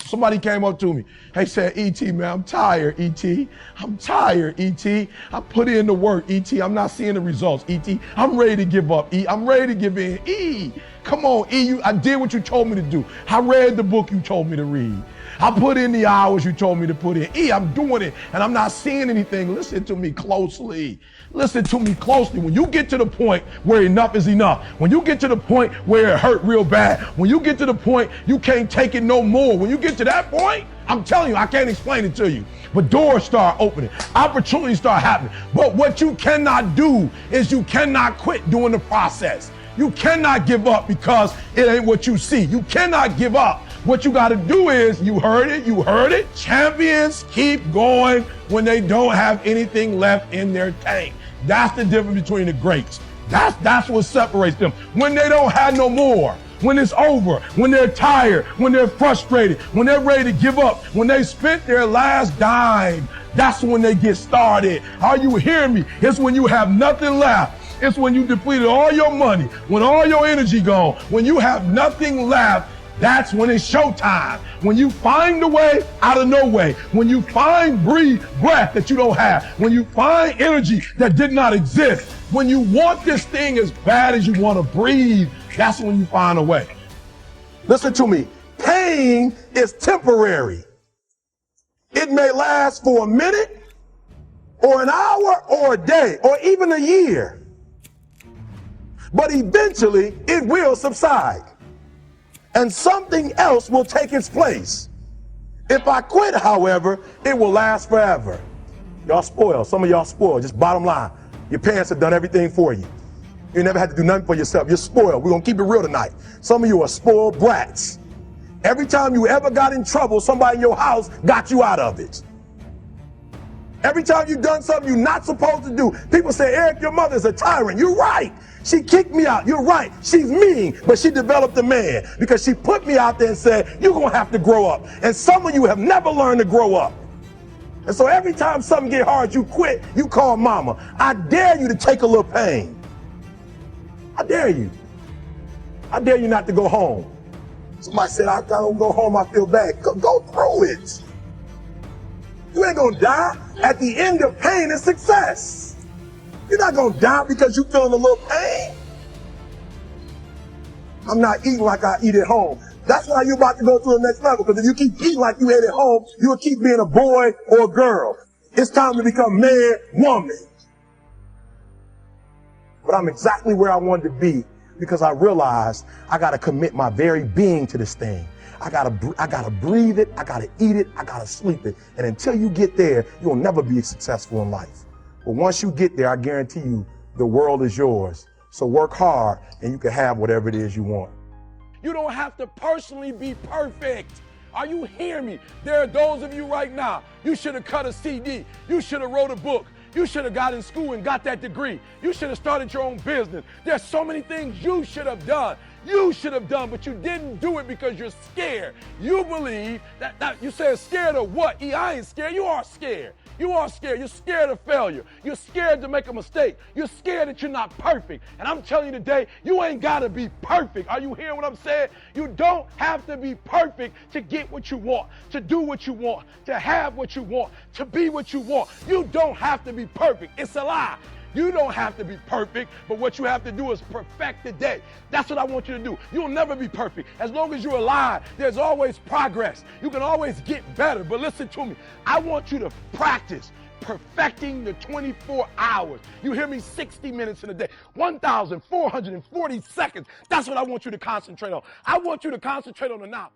Somebody came up to me. Hey, said, E.T., man, I'm tired, E.T. I'm tired, E.T. I put in the work, E.T. I'm not seeing the results, E.T. I'm ready to give up, E. I'm ready to give in, E. Come on, E. I did what you told me to do. I read the book you told me to read. I put in the hours you told me to put in. E, I'm doing it, and I'm not seeing anything. Listen to me closely. Listen to me closely. When you get to the point where enough is enough, when you get to the point where it hurt real bad, when you get to the point you can't take it no more, when you get to that point, I'm telling you, I can't explain it to you, but doors start opening, opportunities start happening. But what you cannot do is you cannot quit doing the process. You cannot give up because it ain't what you see. You cannot give up. What you got to do is, you heard it. Champions keep going when they don't have anything left in their tank. That's the difference between the greats. That's what separates them. When they don't have no more, when it's over, when they're tired, when they're frustrated, when they're ready to give up, when they spent their last dime, that's when they get started. Are you hearing me? It's when you have nothing left. It's when you depleted all your money, when all your energy gone, when you have nothing left. That's when it's showtime. When you find a way out of no way. When you find breath that you don't have. When you find energy that did not exist. When you want this thing as bad as you want to breathe, that's when you find a way. Listen to me. Pain is temporary. It may last for a minute or an hour or a day or even a year. But eventually it will subside. And something else will take its place. If I quit, however, it will last forever. Y'all spoiled. Some of y'all spoiled. Just bottom line. Your parents have done everything for you. You never had to do nothing for yourself. You're spoiled. We're going to keep it real tonight. Some of you are spoiled brats. Every time you ever got in trouble, somebody in your house got you out of it. Every time you've done something you're not supposed to do, people say, Eric, your mother's a tyrant. You're right. She kicked me out. You're right. She's mean, but she developed a man because she put me out there and said, you're going to have to grow up. And some of you have never learned to grow up. And so every time something get hard, you quit, you call mama. I dare you to take a little pain. I dare you. I dare you not to go home. Somebody said, I don't go home, I feel bad. Go through it. You ain't going to die. At the end of pain is success. You're not going to die because you're feeling a little pain. I'm not eating like I eat at home. That's why you're about to go to the next level, because if you keep eating like you ate at home, you'll keep being a boy or a girl. It's time to become man, woman. But I'm exactly where I wanted to be because I realized I got to commit my very being to this thing. I gotta breathe it, I gotta eat it, I gotta sleep it. And until you get there, you'll never be successful in life. But once you get there, I guarantee you, the world is yours. So work hard and you can have whatever it is you want. You don't have to personally be perfect. Are you hearing me? There are those of you right now, you should have cut a CD. You should have wrote a book. You should have got in school and got that degree. You should have started your own business. There's so many things you should have done. You should have done, but you didn't do it because you're scared. You believe that you said scared of what? I ain't scared. You are scared. You are scared. You're scared of failure. You're scared to make a mistake. You're scared that you're not perfect. And I'm telling you today, you ain't got to be perfect. Are you hearing what I'm saying? You don't have to be perfect to get what you want, to do what you want, to have what you want, to be what you want. You don't have to be perfect. It's a lie. You don't have to be perfect, but what you have to do is perfect the day. That's what I want you to do. You'll never be perfect. As long as you're alive, there's always progress. You can always get better. But listen to me. I want you to practice perfecting the 24 hours. You hear me? 60 minutes in a day, 1,440 seconds. That's what I want you to concentrate on. I want you to concentrate on the now.